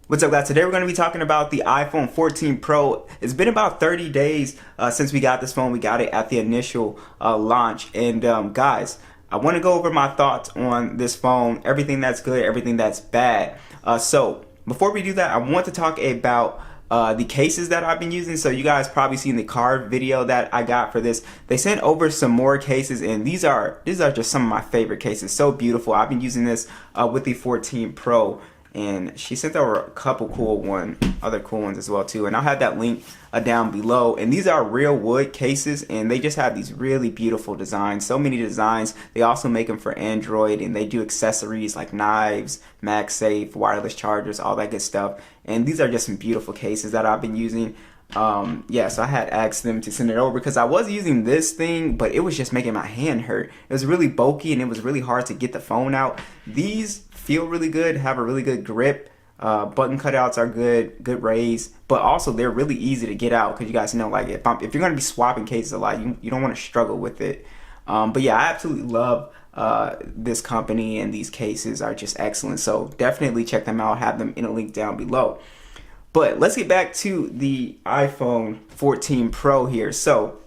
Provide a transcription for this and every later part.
What's up, guys? Today we're going to be talking about the iPhone 14 Pro. It's been about 30 days since we got this phone. We got it at the initial launch. And guys, I want to go over my thoughts on this phone, everything that's good, everything that's bad. So before we do that, I want to talk about the cases that I've been using. So you guys probably seen the card video that I got for this. They sent over some more cases, and these are just some of my favorite cases. So beautiful. I've been using this with the 14 Pro. And she sent over a couple other cool ones as well too. And I'll have that link down below. And these are real wood cases, and they just have these really beautiful designs. So many designs. They also make them for Android, and they do accessories like knives, MagSafe, wireless chargers, all that good stuff. And these are just some beautiful cases that I've been using. Yeah, so I had asked them to send it over because I was using this thing, but it was just making my hand hurt. It was really bulky, and it was really hard to get the phone out. These feel really good, have a really good grip. Button cutouts are good raise, but also they're really easy to get out because you guys know, like, if you're gonna be swapping cases a lot, you don't want to struggle with it. But yeah, I absolutely love this company, and these cases are just excellent. So definitely check them out. I'll have them in a link down below. But let's get back to the iPhone 14 Pro here. So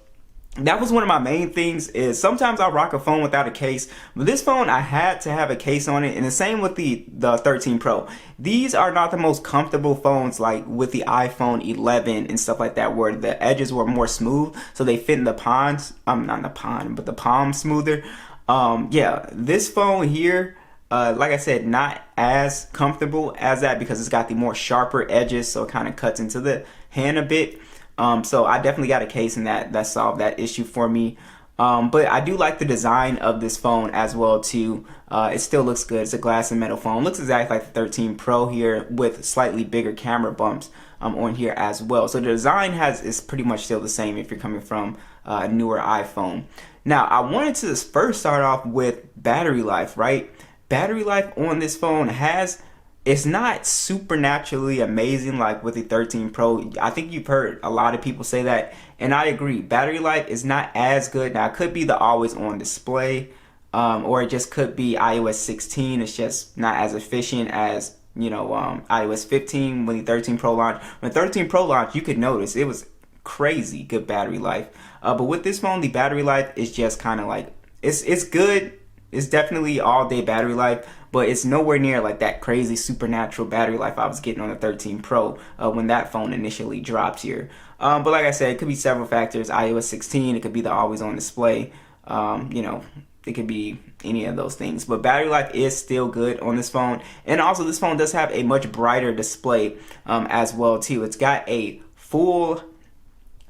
that was one of my main things, is sometimes I'll rock a phone without a case, but this phone I had to have a case on it, and the same with the 13 Pro. These are not the most comfortable phones like with the iPhone 11 and stuff like that, where the edges were more smooth, so they fit in the palms. Not in the palm, but the palm smoother. Yeah, this phone here, like I said, not as comfortable as that because it's got the more sharper edges, so it kind of cuts into the hand a bit. So I definitely got a case, and that solved that issue for me. But I do like the design of this phone as well too. It still looks good. It's a glass and metal phone. Looks exactly like the 13 Pro here, with slightly bigger camera bumps on here as well. So the design is pretty much still the same if you're coming from a newer iPhone. Now I wanted to first start off with battery life, right? Battery life on this phone it's not supernaturally amazing like with the 13 Pro. I think you've heard a lot of people say that, and I agree. Battery life is not as good. Now, it could be the always on display, or it just could be iOS 16. It's just not as efficient as, iOS 15 when the 13 Pro launched. When the 13 Pro launched, you could notice it was crazy good battery life. But with this phone, the battery life is just kind of like, it's good. It's definitely all day battery life, but it's nowhere near like that crazy supernatural battery life I was getting on the 13 Pro when that phone initially dropped here. But like I said, it could be several factors. iOS 16, it could be the always on display. It could be any of those things. But battery life is still good on this phone. And also this phone does have a much brighter display as well too. It's got a full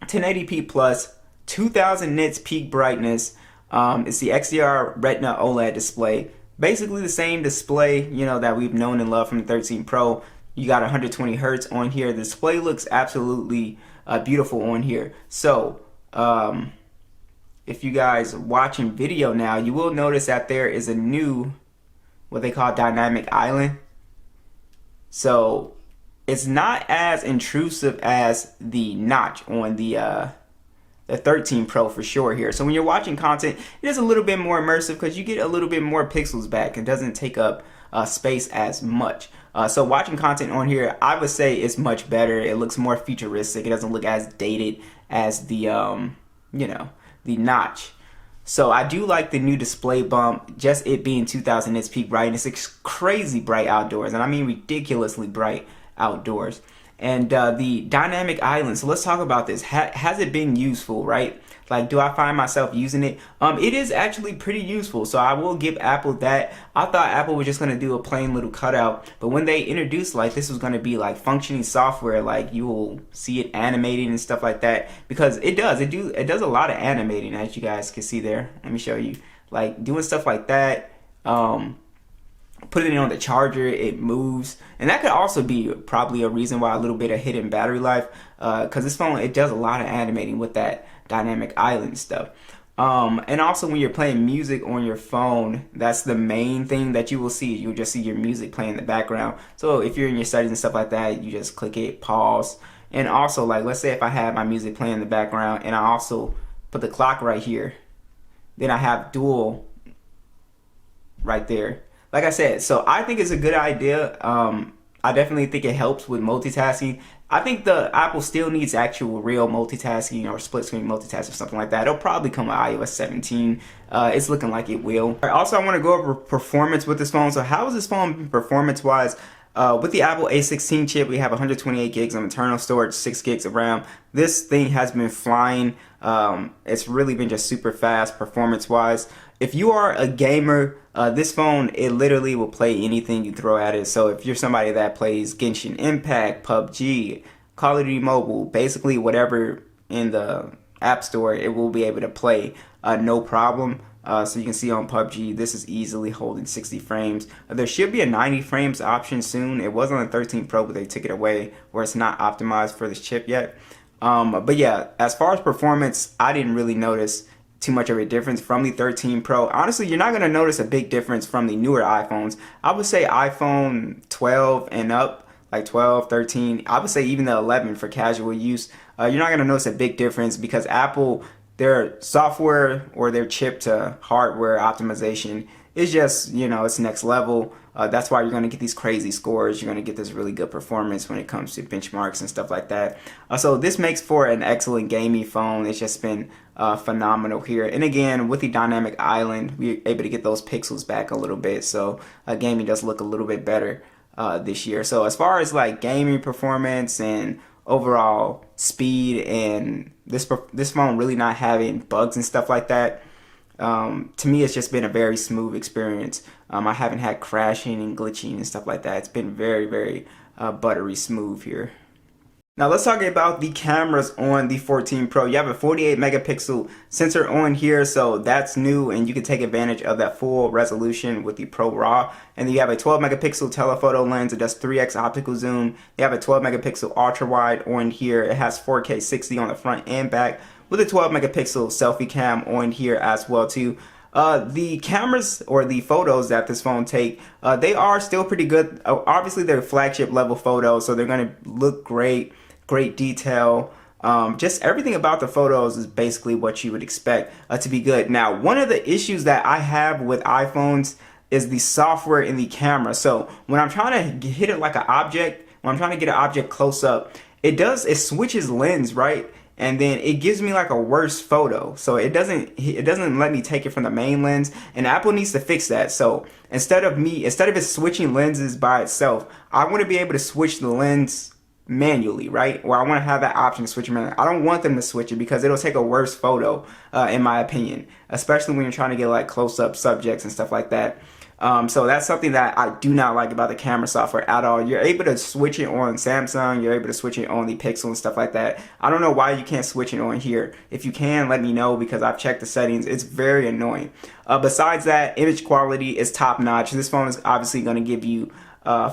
1080p plus 2000 nits peak brightness. It's the XDR Retina OLED display. Basically the same display, that we've known and loved from the 13 Pro. You got 120 hertz on here. The display looks absolutely beautiful on here. So, if you guys are watching video now, you will notice that there is a new, what they call dynamic island. So, it's not as intrusive as the notch on the 13 Pro for sure here. So when you're watching content, it is a little bit more immersive because you get a little bit more pixels back. It doesn't take up space as much. So watching content on here, I would say it's much better. It looks more futuristic. It doesn't look as dated as the the notch. So I do like the new display bump, just it being 2000 nits peak brightness. It's crazy bright outdoors, and I mean ridiculously bright outdoors. And the dynamic island, so let's talk about this. Has it been useful, right? Like, do I find myself using it? It is actually pretty useful, so I will give Apple that. I thought Apple was just going to do a plain little cutout, but when they introduced like this was going to be like functioning software, like you will see it animating and stuff like that, because it does a lot of animating, as you guys can see there. Let me show you, like doing stuff like that. Putting it on the charger, it moves, and that could also be probably a reason why a little bit of hidden battery life, because this phone, it does a lot of animating with that dynamic island stuff. And also when you're playing music on your phone, that's the main thing that you will see. You'll just see your music playing in the background. So if you're in your settings and stuff like that, you just click it, pause. And also, like, let's say if I have my music playing in the background and I also put the clock right here, then I have dual right there. Like I said, so I think it's a good idea. I definitely think it helps with multitasking. I think the Apple still needs actual real multitasking or split screen multitasking or something like that. It'll probably come with iOS 17. It's looking like it will. All right, also, I want to go over performance with this phone. So how is this phone performance wise? With the Apple A16 chip, we have 128 gigs of internal storage, 6 gigs of RAM. This thing has been flying. It's really been just super fast performance wise. If you are a gamer, this phone, it literally will play anything you throw at it. So if you're somebody that plays Genshin Impact, PUBG, Call of Duty Mobile, basically whatever in the App Store, it will be able to play no problem. So you can see on PUBG, this is easily holding 60 frames. There should be a 90 frames option soon. It was on the 13 Pro, but they took it away where it's not optimized for this chip yet. But yeah, as far as performance, I didn't really notice too much of a difference from the 13 Pro. Honestly, you're not going to notice a big difference from the newer iPhones. I would say iPhone 12 and up, like 12, 13. I would say even the 11 for casual use. You're not going to notice a big difference because Apple, their software or their chip to hardware optimization is just, it's next level. That's why you're going to get these crazy scores. You're going to get this really good performance when it comes to benchmarks and stuff like that. So this makes for an excellent gaming phone. It's just been phenomenal here. And again, with the dynamic island, we're able to get those pixels back a little bit. So gaming does look a little bit better this year. So as far as like gaming performance and overall speed and this phone really not having bugs and stuff like that, to me it's just been a very smooth experience. I haven't had crashing and glitching and stuff like that. It's been very, very buttery smooth here. Now let's talk about the cameras on the 14 Pro. You have a 48 megapixel sensor on here, so that's new and you can take advantage of that full resolution with the Pro RAW. And then you have a 12 megapixel telephoto lens. It does 3x optical zoom. You have a 12 megapixel ultra wide on here. It has 4K 60 on the front and back with a 12 megapixel selfie cam on here as well too. The cameras or the photos that this phone take, they are still pretty good. Obviously they're flagship level photos, so they're going to look great. Great detail. Just everything about the photos is basically what you would expect to be good. Now, one of the issues that I have with iPhones is the software in the camera. So when I'm trying to hit it like an object, when I'm trying to get an object close up, it switches lens, right? And then it gives me like a worse photo. So it doesn't let me take it from the main lens, and Apple needs to fix that. So instead of it switching lenses by itself, I want to be able to switch the lens manually, right? Or I want to have that option to switch it manually. I don't want them to switch it because it'll take a worse photo, in my opinion, especially when you're trying to get like close-up subjects and stuff like that. So that's something that I do not like about the camera software at all. You're able to switch it on Samsung, you're able to switch it on the Pixel and stuff like that. I don't know why you can't switch it on here. If you can, let me know because I've checked the settings. It's very annoying. Besides that, image quality is top notch. This phone is obviously going to give you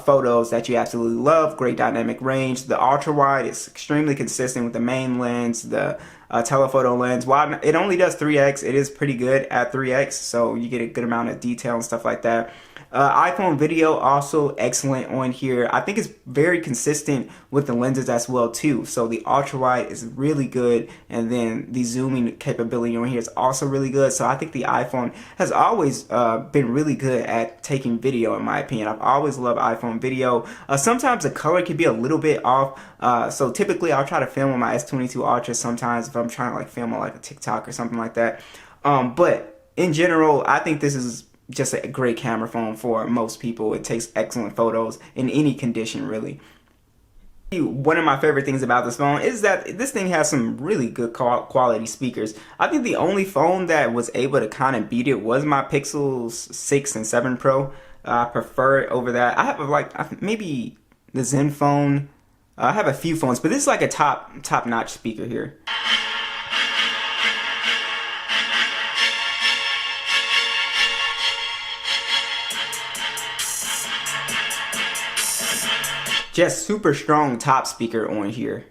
photos that you absolutely love. Great dynamic range. The ultra wide is extremely consistent with the main lens, the telephoto lens. While it only does 3x, it is pretty good at 3x, so you get a good amount of detail and stuff like that. iPhone video also excellent on here. I think it's very consistent with the lenses as well too. So the ultra wide is really good, and then the zooming capability on here is also really good. So I think the iPhone has always been really good at taking video, in my opinion. I've always loved iPhone video. Sometimes the color can be a little bit off. So typically I'll try to film on my S22 Ultra sometimes if I'm trying to like film on like a TikTok or something like that. But in general, I think this is just a great camera phone for most people. It takes excellent photos in any condition, really. One of my favorite things about this phone is that this thing has some really good quality speakers. I think the only phone that was able to kind of beat it was my Pixel 6 and 7 Pro. I prefer it over that. I have like maybe the Zen phone. I have a few phones, but this is like a top-notch speaker here. Just super strong top speaker on here.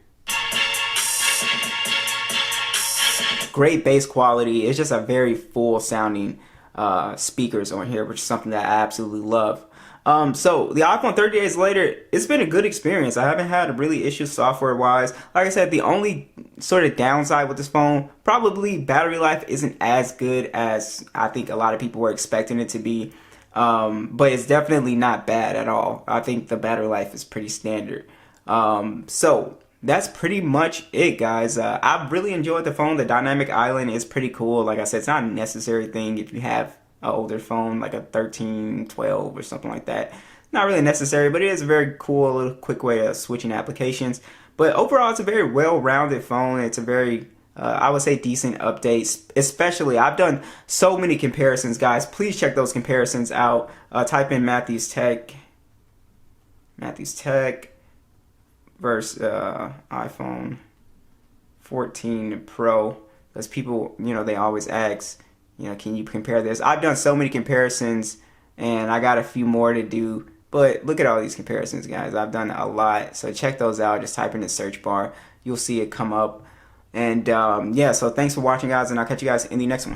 Great bass quality. It's just a very full sounding speakers on here, which is something that I absolutely love. So the iPhone 30 days later, it's been a good experience. I haven't had really issues software wise. Like I said, the only sort of downside with this phone, probably battery life isn't as good as I think a lot of people were expecting it to be. But it's definitely not bad at all. I think the battery life is pretty standard. So that's pretty much it, guys. I really enjoyed the phone. The dynamic island is pretty cool. Like I said, it's not a necessary thing if you have an older phone, like a 13, 12 or something like that. Not really necessary, but it is a very cool, little quick way of switching applications. But overall, it's a very well-rounded phone. It's a very I would say decent updates. Especially, I've done so many comparisons, guys. Please check those comparisons out. Type in Matthews Tech versus iPhone 14 Pro, because people, they always ask, can you compare this? I've done so many comparisons, and I got a few more to do. But look at all these comparisons, guys. I've done a lot, so check those out. Just type in the search bar, you'll see it come up. And yeah, so thanks for watching, guys, and I'll catch you guys in the next one.